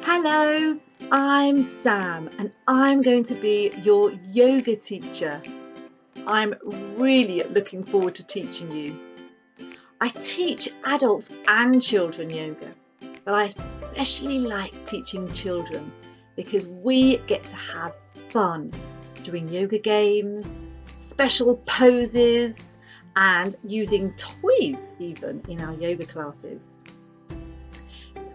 Hello, I'm Sam and I'm going to be your yoga teacher. I'm really looking forward to teaching you. I teach adults and children yoga, but I especially like teaching children because we get to have fun doing yoga games, special poses and using toys even in our yoga classes.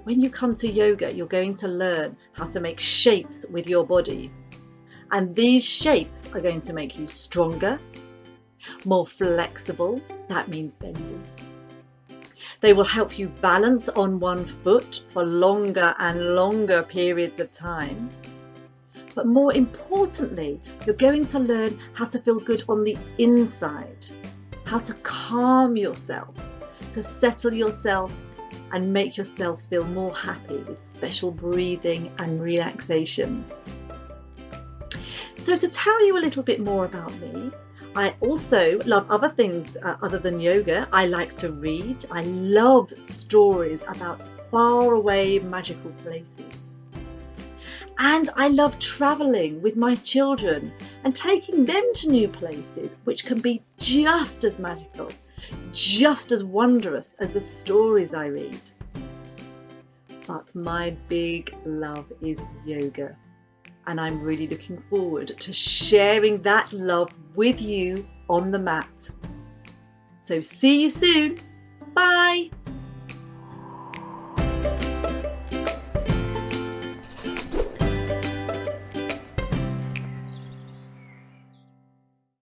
When you come to yoga, you're going to learn how to make shapes with your body. And these shapes are going to make you stronger, more flexible, that means bendy. They will help you balance on one foot for longer and longer periods of time. But more importantly, you're going to learn how to feel good on the inside, how to calm yourself, to settle yourself, and make yourself feel more happy with special breathing and relaxations. So to tell you a little bit more about me, I also love other things other than yoga. I like to read. I love stories about faraway magical places. And I love travelling with my children and taking them to new places, which can be just as magical, just as wondrous as the stories I read. But my big love is yoga, and I'm really looking forward to sharing that love with you on the mat. So see you soon. Bye.